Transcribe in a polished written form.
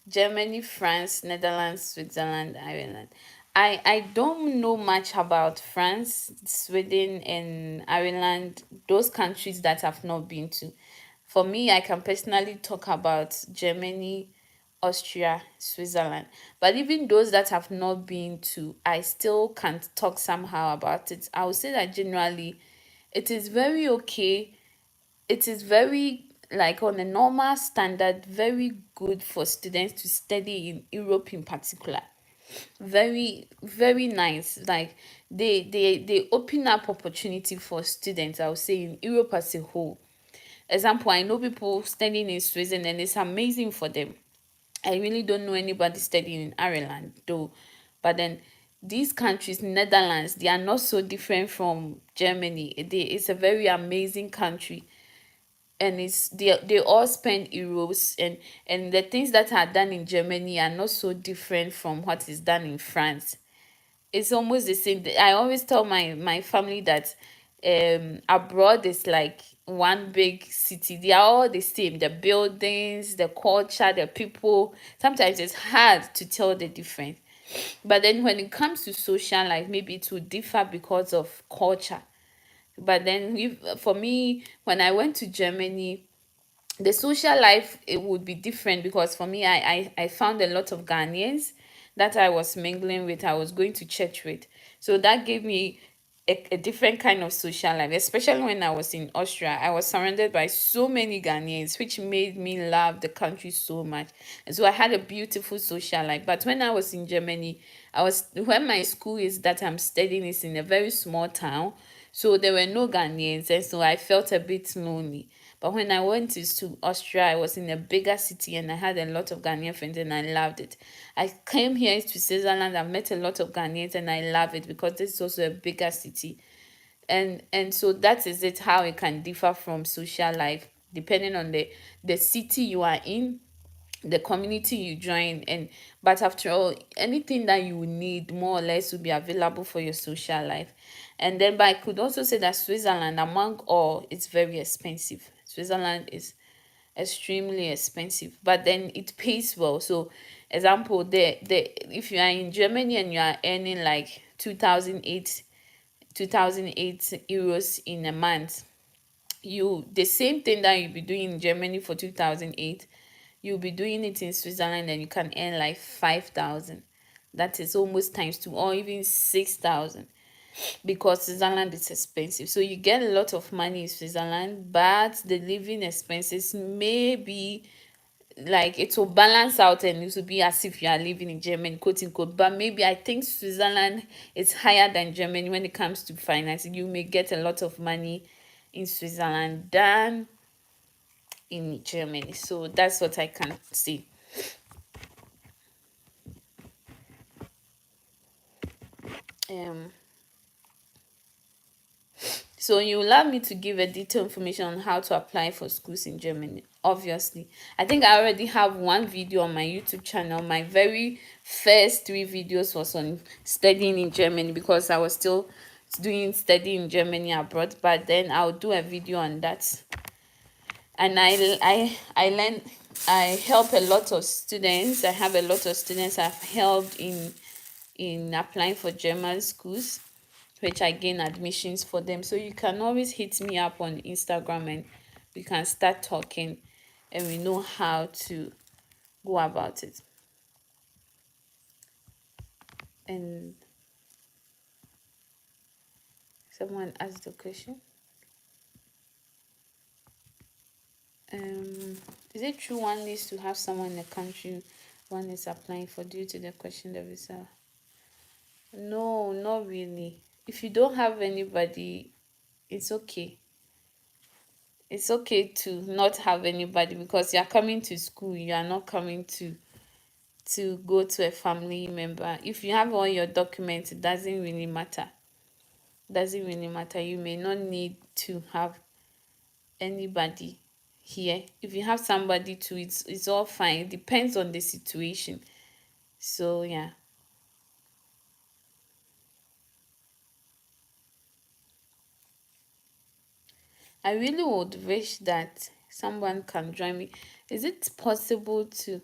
Germany, France, Netherlands, Switzerland, Ireland. I don't know much about France, Sweden, and Ireland, those countries that I've not been to. For me, I can personally talk about Germany, Austria, Switzerland. But even those that have not been to, I still can talk somehow about it. I would say that generally it is very okay. It is very, like, on a normal standard, very good for students to study in Europe in particular. Very, very nice. Like, they open up opportunity for students, I would say, in Europe as a whole. Example, I know people studying in Switzerland and it's amazing for them. I really don't know anybody studying in Ireland though. But then these countries, Netherlands, they are not so different from Germany. It's a very amazing country, and they all spend euros, and the things that are done in Germany are not so different from what is done in France. It's almost the same. I always tell my family that abroad is like one big city. They are all the same. The buildings, the culture, the people. Sometimes it's hard to tell the difference. But then when it comes to social life, maybe it will differ because of culture. But then for me, when I went to Germany, the social life, it would be different, because for me, I found a lot of Ghanaians that I was mingling with, I was going to church with. So that gave me a different kind of social life, especially when I was in Austria. I was surrounded by so many Ghanaians, which made me love the country so much. And so I had a beautiful social life. But when I was in Germany, when my school is that I'm studying is in a very small town, so there were no Ghanaians, and so I felt a bit lonely. But when I went to Austria, I was in a bigger city and I had a lot of Ghanaian friends and I loved it. I came here to Switzerland, I met a lot of Ghanaians and I love it because this is also a bigger city. And so that is it, how it can differ from social life depending on the city you are in, the community you join. And but after all, anything that you need more or less will be available for your social life. And then, but I could also say that Switzerland, among all, it's very expensive. Switzerland is extremely expensive, but then it pays well. So example, the if you are in Germany and you are earning like 2008 euros in a month, you the same thing that you'll be doing in Germany for 2008, you'll be doing it in Switzerland and you can earn like 5,000. That is almost times two, or even 6,000, because Switzerland is expensive. So you get a lot of money in Switzerland, but the living expenses may be, like, it will balance out and it will be as if you are living in Germany, quote unquote. But maybe I think Switzerland is higher than Germany when it comes to finance. You may get a lot of money in Switzerland than in Germany. So that's what I can see. Um, so you allow me to give a detailed information on how to apply for schools in Germany. Obviously, I think I already have one video on my YouTube channel. My very first three videos was on studying in Germany, because I was still doing study in Germany abroad. But then I'll do a video on that. And I learned, I help a lot of students. I have a lot of students I've helped in applying for German schools, which I gain admissions for them. So you can always hit me up on Instagram and we can start talking and we know how to go about it. And someone asked the question. Is it true one needs to have someone in the country one is applying for due to the question the visa? No, not really. If you don't have anybody, it's okay. It's okay to not have anybody, because you are coming to school, you are not coming to go to a family member. If you have all your documents, it doesn't really matter. Doesn't really matter. You may not need to have anybody here. If you have somebody too, it's all fine. It depends on the situation. So yeah. I really would wish that someone can join me. Is it possible to